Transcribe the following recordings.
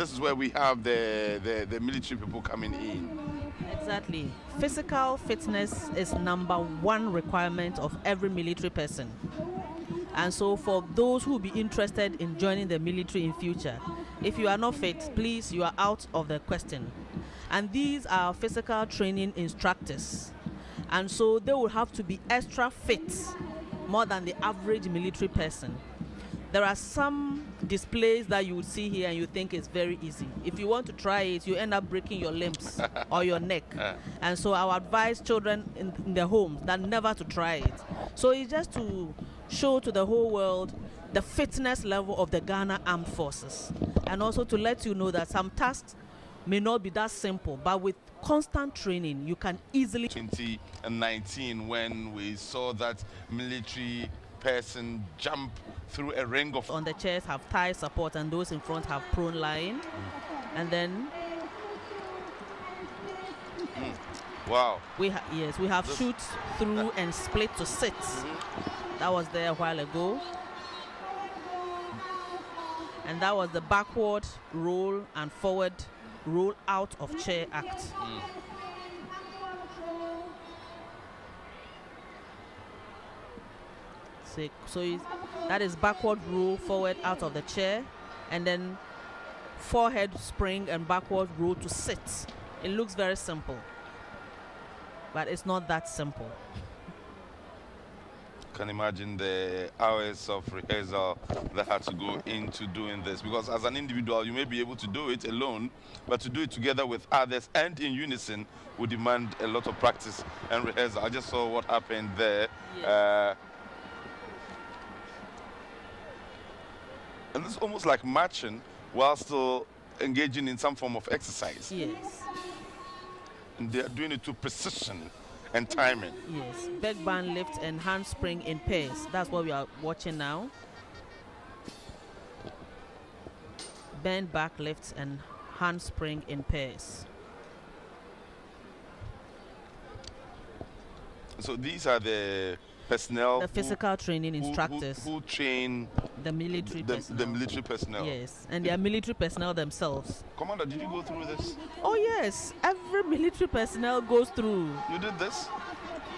this is where we have the military people coming in. Exactly. Physical fitness is #1 requirement of every military person. And so for those who will be interested in joining the military in future, if you are not fit, please, you are out of the question. And these are physical training instructors. And so they will have to be extra fit, more than the average military person. There are some displays that you will see here and you think it's very easy. If you want to try it, you end up breaking your limbs or your neck. And so I would advise children in their homes that never to try it. So it's just to show to the whole world the fitness level of the Ghana Armed Forces. And also to let you know that some tasks may not be that simple, but with constant training, you can easily... 2019, when we saw that military person jump through a ring of... On the chairs have thigh support, and those in front have prone lying. And then... Wow. We have shoot through and split to sit. That was there a while ago. And that was the backward roll and forward roll out of chair act. So that is backward roll forward out of the chair, and then forehead spring and backward roll to sit. It looks very simple, but it's not that simple. Can imagine the hours of rehearsal that had to go into doing this, because as an individual you may be able to do it alone, but to do it together with others and in unison would demand a lot of practice and rehearsal. I just saw what happened there. Yes. And it's almost like marching while still engaging in some form of exercise. Yes. And they are doing it to precision and timing. Yes, back band lift and handspring in pairs. That's what we are watching now. Bend back lifts and handspring in pairs. So these are the personnel, the physical training instructors who train the military personnel. The military personnel. Yes, and they are military personnel themselves. Commander, did you go through this? Oh yes, every military personnel goes through. You did this?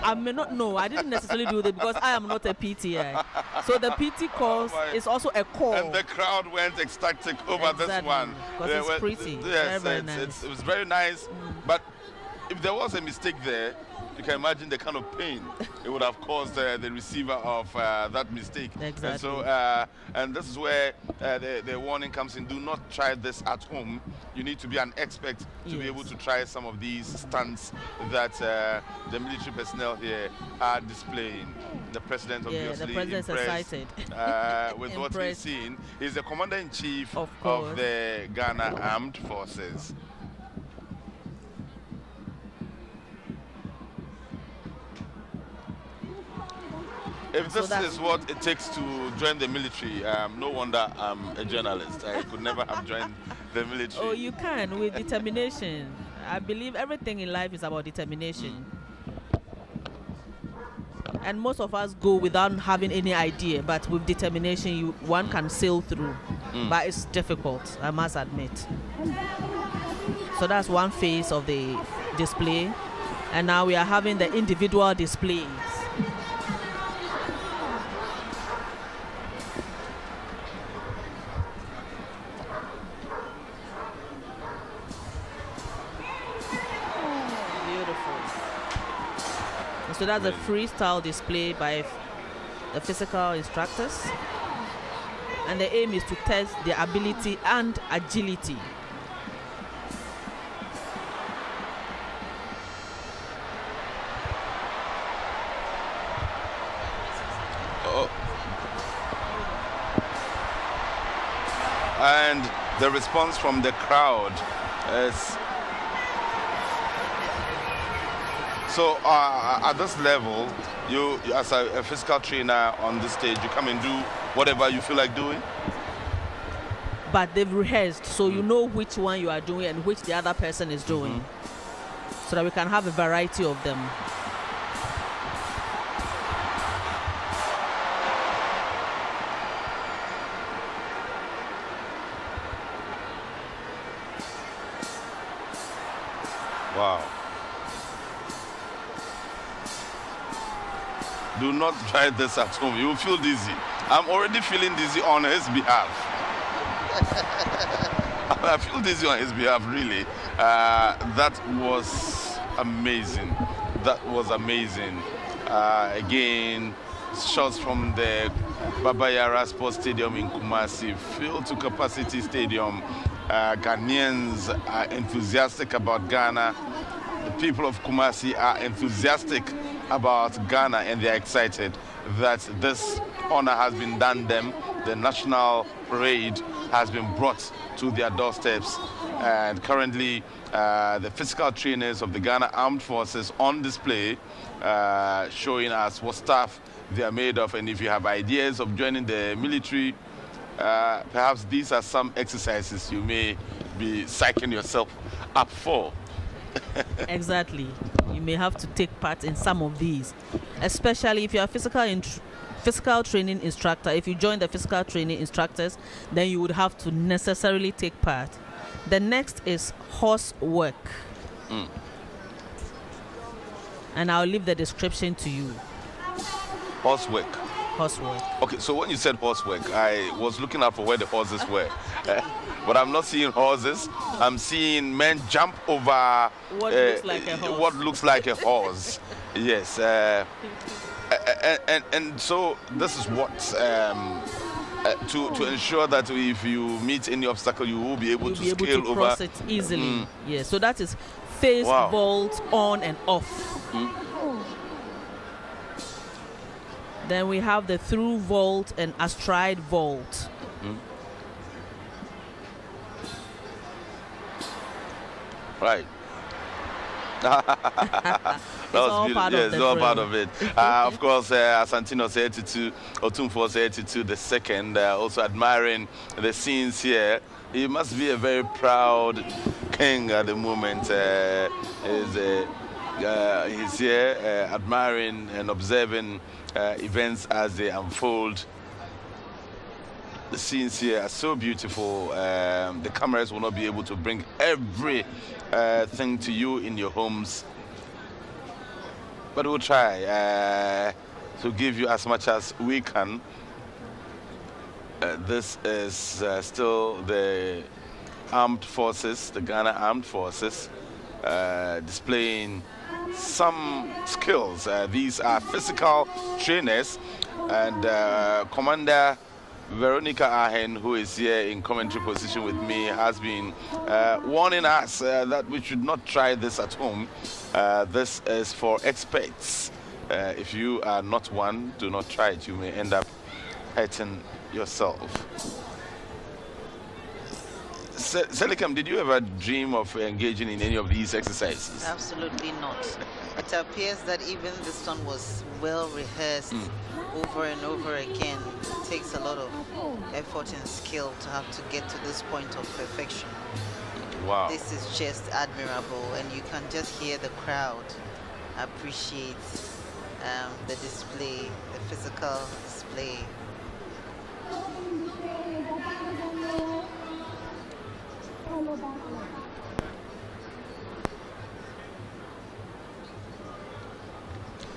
I may not know. I didn't necessarily do it because I am not a PTI. So the PT course is also a core. And the crowd went ecstatic over this one. Because it's pretty. Yes, very nice. It was very nice. But if there was a mistake there, you can imagine the kind of pain it would have caused the receiver of that mistake. Exactly. And so, and this is where the warning comes in. Do not try this at home. You need to be an expert to be able to try some of these stunts that the military personnel here are displaying. The president obviously the president is excited with what he's seen. He's the commander-in-chief of the Ghana Armed Forces. If this is what it takes to join the military, no wonder I'm a journalist. I could never have joined the military. Oh, you can, with determination. I believe everything in life is about determination. And most of us go without having any idea, but with determination, one can sail through. But it's difficult, I must admit. So that's one phase of the display. And now we are having the individual displays. So that's a freestyle display by the physical instructors. And the aim is to test their ability and agility. And the response from the crowd is... So at this level, you as a physical trainer on this stage, you come and do whatever you feel like doing? But they've rehearsed, so you know which one you are doing and which the other person is doing. So that we can have a variety of them. Wow. Do not try this at home. You will feel dizzy. I'm already feeling dizzy on his behalf. I feel dizzy on his behalf, really. That was amazing. That was amazing. Again, shots from the Baba Yara Sports Stadium in Kumasi, filled to capacity stadium. Ghanaians are enthusiastic about Ghana. The people of Kumasi are enthusiastic about Ghana, and they're excited that this honor has been done them. The national parade has been brought to their doorsteps, and currently the physical trainers of the Ghana Armed Forces on display, showing us what stuff they are made of. And if you have ideas of joining the military, perhaps these are some exercises you may be psyching yourself up for. Exactly. You may have to take part in some of these, especially if you are physical training instructor. If you join the physical training instructors, then you would have to necessarily take part. The next is horse work. And I'll leave the description to you. Horse work. Horse work. Okay, so when you said horse work, I was looking out for where the horses were. But I'm not seeing horses. I'm seeing men jump over what looks like a horse. What looks like a horse. Yes. And so this is what to ensure that if you meet any obstacle, you will be able to scale over. Cross it easily. Yes. So that is face vault on and off. Then we have the through vault and astride vault. Right. That was beautiful. Yes, it's all part of it. Of course, Asantino 82, Otumfo 82, the second, also admiring the scenes here. He must be a very proud king at the moment. He's here admiring and observing events as they unfold. The scenes here are so beautiful. The cameras will not be able to bring every thing to you in your homes, but we'll try to give you as much as we can. This is still the armed forces, the Ghana Armed Forces, displaying some skills. These are physical trainers, and Commander Veronica Ahen, who is here in commentary position with me, has been warning us that we should not try this at home. This is for experts. If you are not one, do not try it. You may end up hurting yourself. Selikam, did you ever dream of engaging in any of these exercises? Absolutely not. It appears that even this one was well rehearsed over and over again. It takes a lot of effort and skill to have to get to this point of perfection. Wow. This is just admirable, and you can just hear the crowd appreciate the display, the physical display.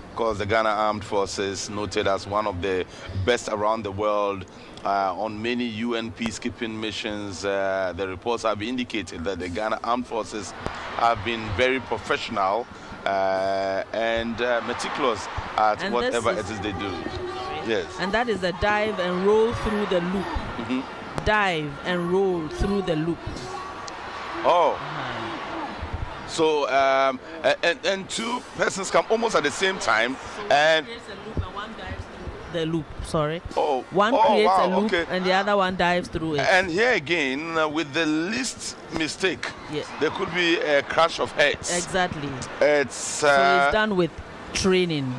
Of course, the Ghana Armed Forces, noted as one of the best around the world on many UN peacekeeping missions. The reports have indicated that the Ghana Armed Forces have been very professional and meticulous at and whatever it is they do. Yes. And that is the dive and roll through the loop. Dive and roll through the loop. Oh. So, and two persons come almost at the same time, and one dives through the loop. Sorry. Oh, one creates wow, a loop, okay. and the other one dives through it. And here again, with the least mistake, there could be a crash of heads. Exactly. It's so it's done with training.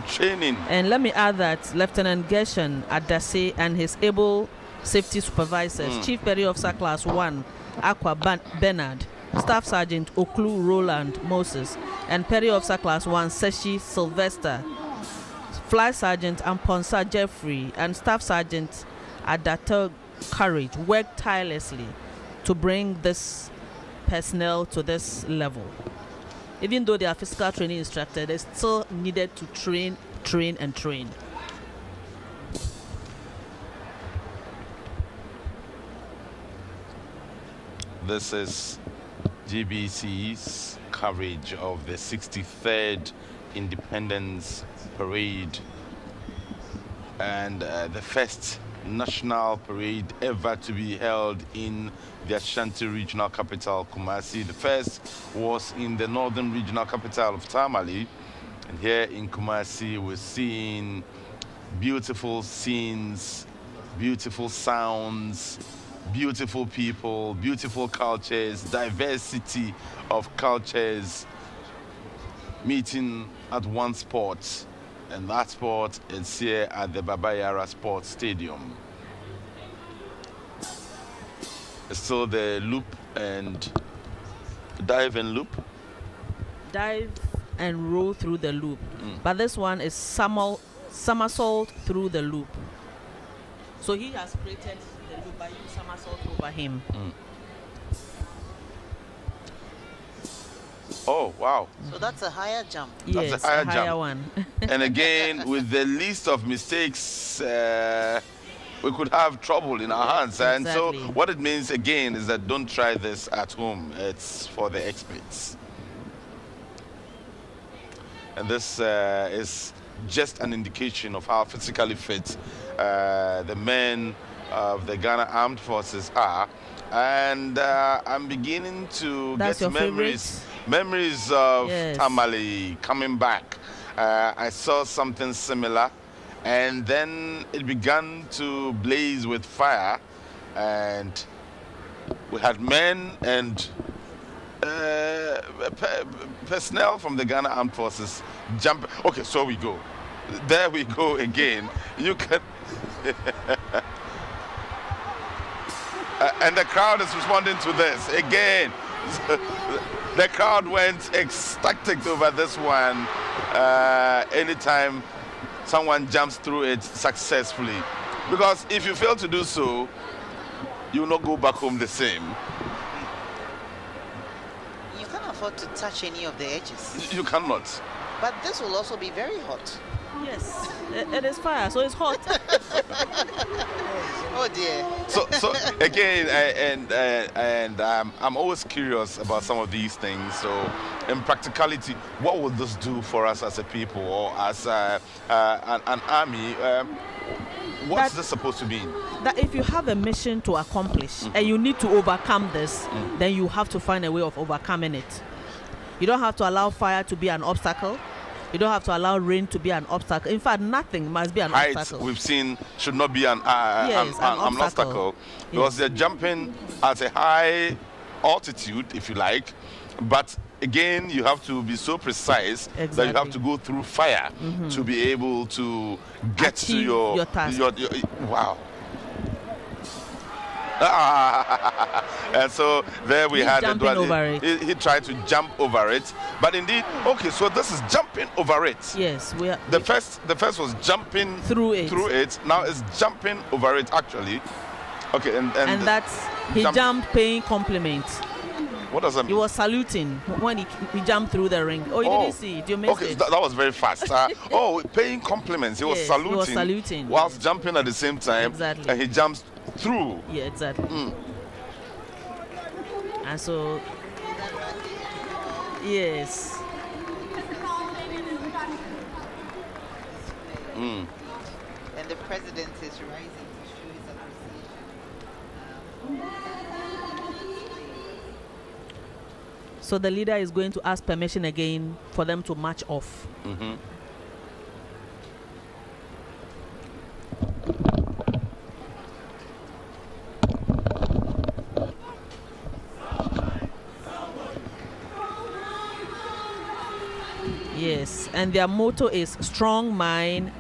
And let me add that Lieutenant Gershon Adase and his able safety supervisors, Chief Petty Officer Class 1, Aqua Bernard, Staff Sergeant Oklu Roland Moses, and Petty Officer Class 1 Seshi Sylvester, Flight Sergeant Amponsa Jeffrey, and Staff Sergeant Adato Courage worked tirelessly to bring this personnel to this level. Even though they are physical training instructor, they still needed to train, train, and train. This is GBC's coverage of the 63rd Independence Parade and the first national parade ever to be held in the Ashanti regional capital, Kumasi. The first was in the northern regional capital of Tamale. And here in Kumasi, we're seeing beautiful scenes, beautiful sounds, beautiful people, beautiful cultures, diversity of cultures meeting at one spot. And that spot is here at the Baba Yara Sports Stadium. It's still the loop and dive and loop. Dive and roll through the loop. But this one is somersault through the loop. So he has created the loop by you somersault over him. Oh, wow. So that's a higher jump. Yes, That's a higher higher jump. one. And again, with the least of mistakes, we could have trouble in our hands. And so Exactly. what it means, again, is that don't try this at home. It's for the experts. And this is just an indication of how physically fit the men of the Ghana Armed Forces are. And I'm beginning to That's get your memories of Yes. Tamale coming back. I saw something similar, and then it began to blaze with fire, and we had men and personnel from the Ghana Armed Forces jump. Okay, so we go. There we go again. You can. And the crowd is responding to this again. The crowd went ecstatic over this one. Anytime someone jumps through it successfully, because if you fail to do so, you will not go back home the same. You can't afford to touch any of the edges. You cannot. But this will also be very hot. Yes, it is fire, so it's hot. Oh dear. So again, I'm always curious about some of these things. So, in practicality, what would this do for us as a people or as an army? What's this supposed to mean? That if you have a mission to accomplish and you need to overcome this, then you have to find a way of overcoming it. You don't have to allow fire to be an obstacle. You don't have to allow rain to be an obstacle. In fact, nothing must be an Height, obstacle. we've seen, should not be an obstacle. obstacle because Yes. they're jumping at a high altitude, if you like. But again, you have to be so precise that you have Exactly. to go through fire to be able to get to Achieve your task. wow. And so there we He's had jumping over it. He tried to jump over it, but indeed, okay. So this is jumping over it. Yes, we are. The first was jumping Through it. Now it's jumping over it actually. Okay, and that's he jumped paying compliments. What does that mean? He was saluting when he jumped through the ring. Oh, you didn't see it. You missed Okay, it. that was very fast. Paying compliments. He was Yes, saluting. he was saluting, whilst yes. jumping at the same time. Exactly. And he jumps through. Yeah, exactly. And so, yes. And the president is rising to show his appreciation. So the leader is going to ask permission again for them to march off. Yes, and their motto is strong mind,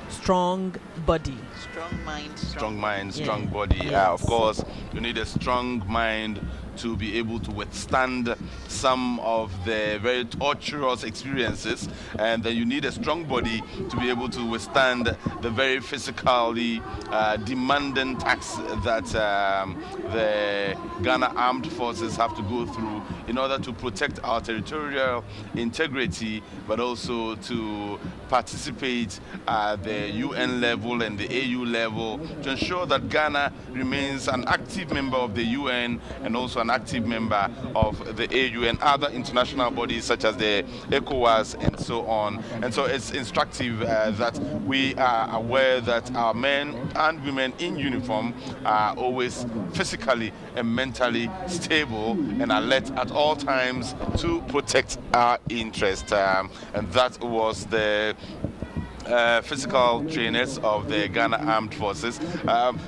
strong body. Strong mind, Strong mind, Yeah. strong body. Yes. Of course, you need a strong mind to be able to withstand some of the very torturous experiences, and then you need a strong body to be able to withstand the very physically demanding task that the Ghana Armed Forces have to go through in order to protect our territorial integrity, but also to participate at the UN level and the AU level to ensure that Ghana remains an active member of the UN and also an active member of the AU and other international bodies such as the ECOWAS and so on. And so it's instructive that we are aware that our men and women in uniform are always physically and mentally stable and alert at all times to protect our interest. And that was the physical trainers of the Ghana Armed Forces.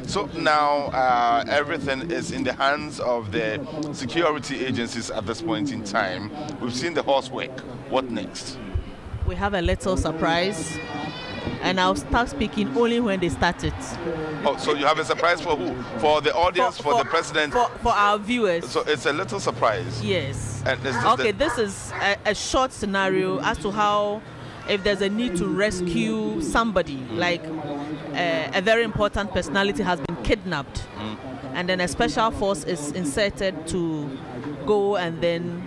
So now everything is in the hands of the security agencies at this point in time. We've seen the horsework. What next? We have a little surprise, and I'll start speaking only when they start it. Oh, so you have a surprise for who? For the audience, for the president? For our viewers. So it's a little surprise. Yes. And okay, this is a short scenario as to how, if there's a need to rescue somebody, like a very important personality has been kidnapped, and then a special force is inserted to go and then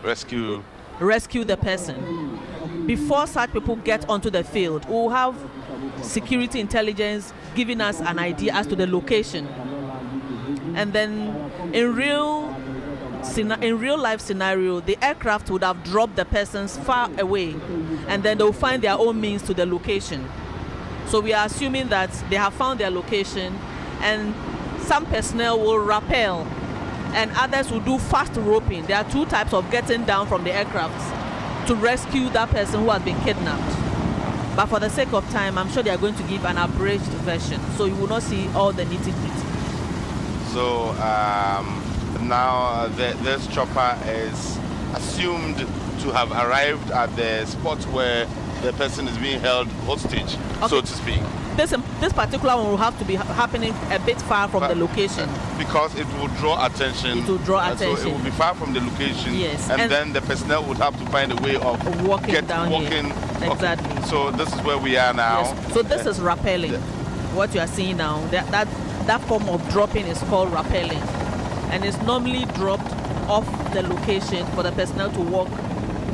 rescue the person. Before such people get onto the field, we'll have security intelligence giving us an idea as to the location, and then in real life scenario, the aircraft would have dropped the persons far away, and then they'll find their own means to the location. So we are assuming that they have found their location, and some personnel will rappel and others will do fast roping. There are two types of getting down from the aircraft to rescue that person who has been kidnapped. But for the sake of time, I'm sure they are going to give an abridged version, so you will not see all the nitty-gritty. So now this chopper is assumed to have arrived at the spot where the person is being held hostage, so to speak. This particular one will have to be happening a bit far from the location. Because it will draw attention. It will draw attention. So it will be far from the location. Yes. And then the personnel would have to find a way of walking down here. Exactly. Okay. So this is where we are now. Yes. So this is rappelling. What you are seeing now, that form of dropping is called rappelling. And it's normally dropped off the location for the personnel to walk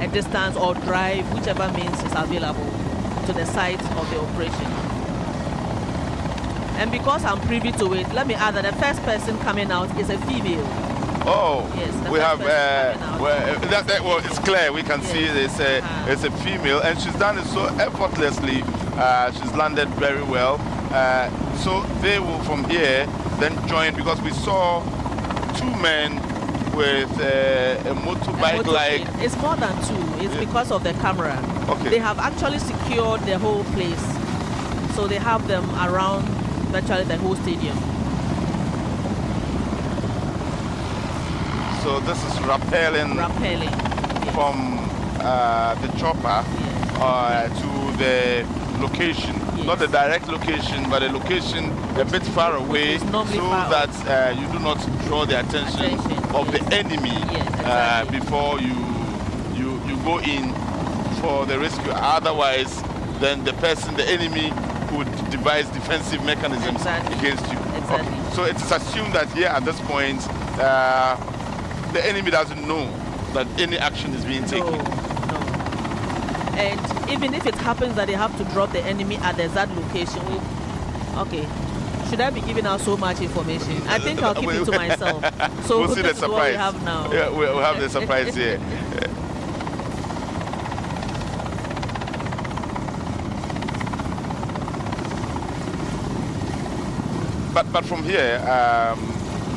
a distance or drive, whichever means is available, to the site of the operation. And because I'm privy to it, let me add that the first person coming out is a female. Oh, yes, we have, well, it's clear, we can see it's a female, and she's done it so effortlessly. She's landed very well. So they will from here then join, because we saw two men with a motorbike like. It's more than two. It's because of the camera. Okay. They have actually secured the whole place, so they have them around virtually the whole stadium. So this is rappelling yes. from the chopper to the location. Yes. Not the direct location, but a location a bit far away, so that you do not draw the attention of the enemy before you go in for the rescue. Otherwise, then the enemy would devise defensive mechanisms against you. Exactly. Okay. So it is assumed that here at this point, the enemy doesn't know that any action is being taken. No. And even if it happens that they have to drop the enemy at the exact location, okay, should I be giving out so much information? I think I'll keep it to myself. So we'll see the surprise. What we have now. Yeah, we'll have the surprise here. But from here,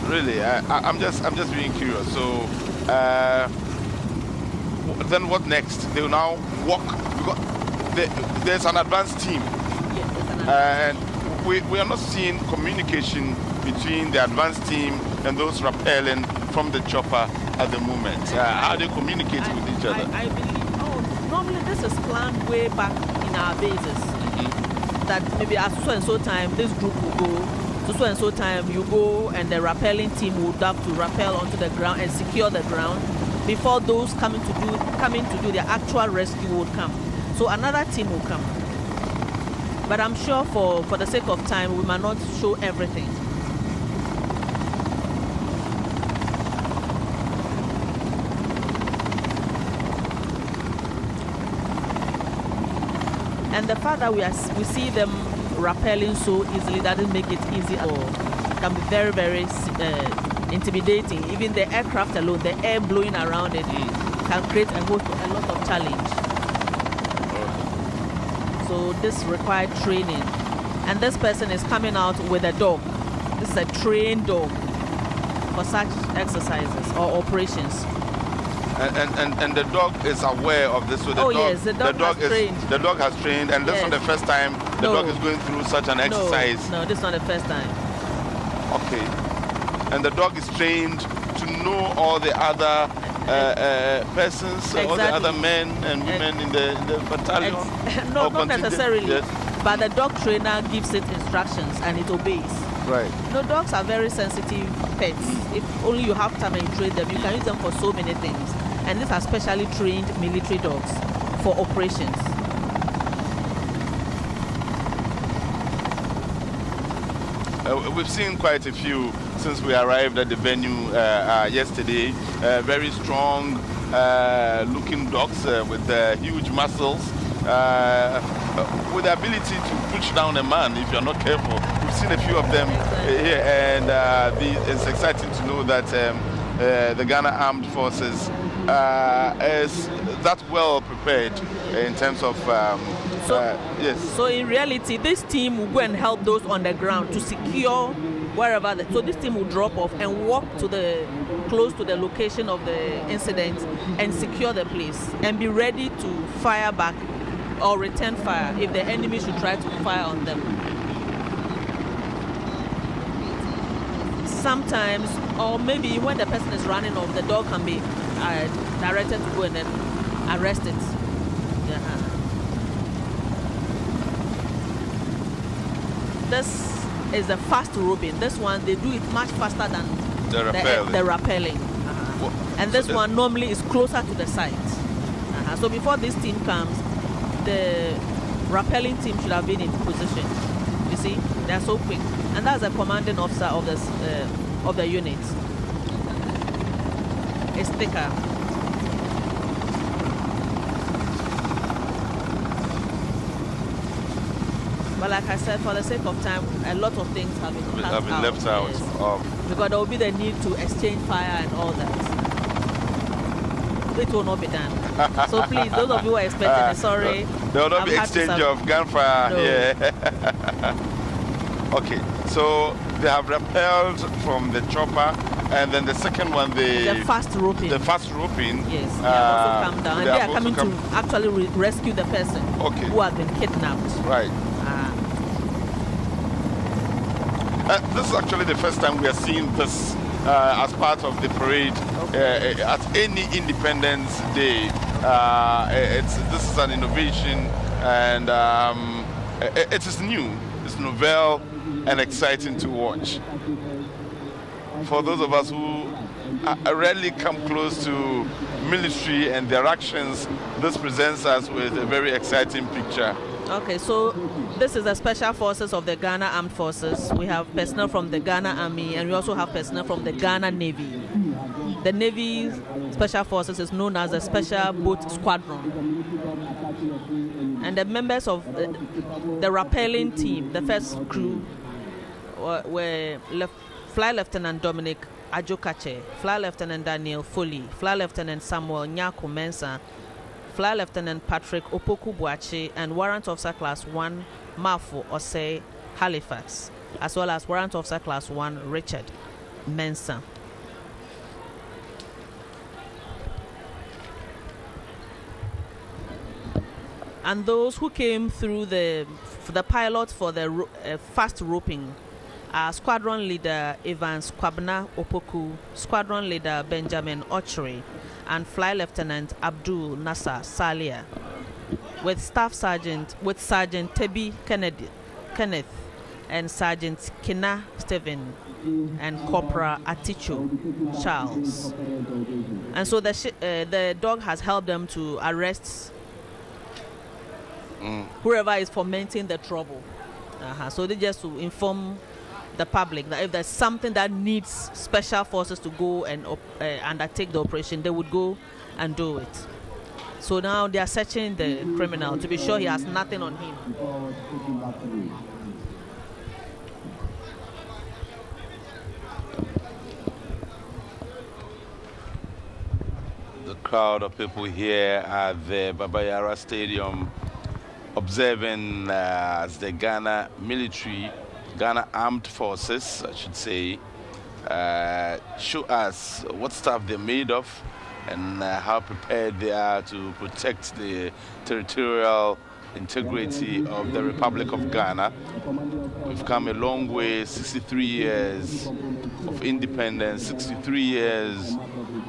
really, I'm just being curious. So then what next? They will now walk, because there's an advanced team, and we are not seeing communication between the advanced team and those rappelling from the chopper at the moment. How are they communicating with each other? I believe, normally this is planned way back in our bases. That maybe at so and so time this group will go so and so time, you go and the rappelling team would have to rappel onto the ground and secure the ground before those coming to do their actual rescue would come. So another team will come. But I'm sure for the sake of time, we might not show everything. And the fact that we see them rappelling so easily doesn't make it easy at all. It can be very, very intimidating. Even the aircraft alone, the air blowing around it, can create a lot of challenge. So this required training. And this person is coming out with a dog. This is a trained dog for such exercises or operations. And the dog is aware of this. So the yes, the dog has trained. The dog has trained, and this is not the first time the dog is going through such an exercise. No, this is not the first time. Okay. And the dog is trained to know all the other persons, Exactly. all the other men and women in the battalion. No, not necessarily. Yes. But the dog trainer gives it instructions and it obeys. Right. No, dogs are very sensitive pets. If only you have time and you train them, you can use them for so many things. And these are specially trained military dogs for operations. We've seen quite a few since we arrived at the venue yesterday. Very strong looking dogs with huge muscles, with the ability to push down a man if you're not careful. We've seen a few of them here, and it's exciting to know that the Ghana Armed Forces is that well prepared in terms of yes. So in reality, this team will go and help those on the ground to secure wherever. So this team will drop off and walk close to the location of the incident and secure the place and be ready to fire back or return fire if the enemy should try to fire on them. Sometimes, or maybe when the person is running off, the dog can be directed to go and then arrest it. This is the fast roping. This one, they do it much faster than the rappelling. And this one normally is closer to the site. So before this team comes, the rappelling team should have been in position. You see, they're so quick. And that's the commanding officer of the unit. It's thicker. But like I said, for the sake of time, a lot of things have been left out. Yes. Because there will be the need to exchange fire and all that. It will not be done. So please, those of you who are expecting it, sorry. There will not be exchange of gunfire. No. Yeah. Okay, so they have rappelled from the chopper, and then the second one, the fast roping. The fast roping. Yes, they have also come down, and they are coming to actually rescue the person who has been kidnapped. Right. This is actually the first time we are seeing this as part of the parade at any Independence Day. This is an innovation, and it is new. It's novel and exciting to watch. For those of us who rarely come close to military and their actions, this presents us with a very exciting picture. Okay, so this is the Special Forces of the Ghana Armed Forces. We have personnel from the Ghana Army, and we also have personnel from the Ghana Navy. The Navy Special Forces is known as the Special Boat Squadron. And the members of the rappelling team, the first crew, were Flight Lieutenant Dominic Ajokache, Flight Lieutenant Daniel Foley, Flight Lieutenant Samuel Nyako Mensah, Flight Lieutenant Patrick Opoku Buachi, and Warrant Officer Class 1 Mafo Osei Halifax, as well as Warrant Officer Class 1 Richard Mensah. And those who came through the pilot for the fast roping are Squadron Leader Evans Kwabna Opoku, Squadron Leader Benjamin Ochre, and Flight Lieutenant Abdul Nasser Salia, with Sergeant Tebi Kenneth and Sergeant Kina Stephen and Corporal Aticho Charles. And so the dog has helped them to arrest whoever is fomenting the trouble. So they just to inform the public that if there's something that needs special forces to go and undertake the operation, they would go and do it. So now they are searching the criminal to be sure he has nothing on him. The crowd of people here at the Babayara Stadium observing as the Ghana military, Ghana Armed Forces, I should say, show us what stuff they're made of and how prepared they are to protect the territorial integrity of the Republic of Ghana. We've come a long way, 63 years of independence, 63 years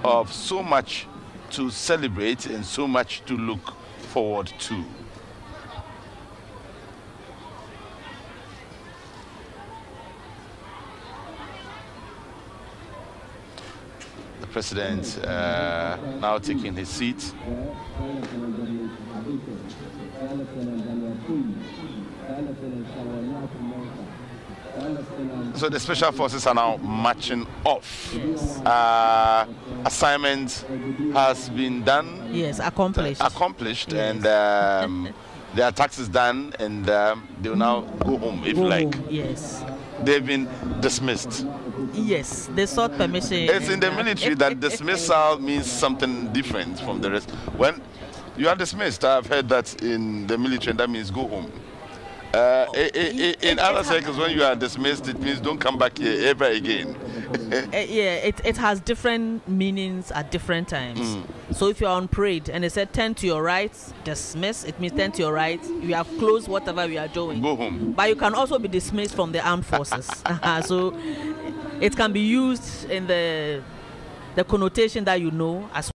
of so much to celebrate and so much to look forward to. The president now taking his seat. So the special forces are now marching off. Yes. Assignment has been done. Yes, accomplished. Accomplished, Yes. and their tax is done, and they will now go home, if you like. Yes. They've been dismissed. Yes, they sought permission. It's in the military that dismissal means something different from the rest. When you are dismissed, I've heard that in the military, and that means go home. In other circles, when you are dismissed, it means don't come back here ever again. Yeah, it has different meanings at different times. So if you're on parade and they said turn to your right, dismiss, it means turn to your right. You have closed whatever we are doing. Go home. But you can also be dismissed from the armed forces. So it can be used in the connotation that you know as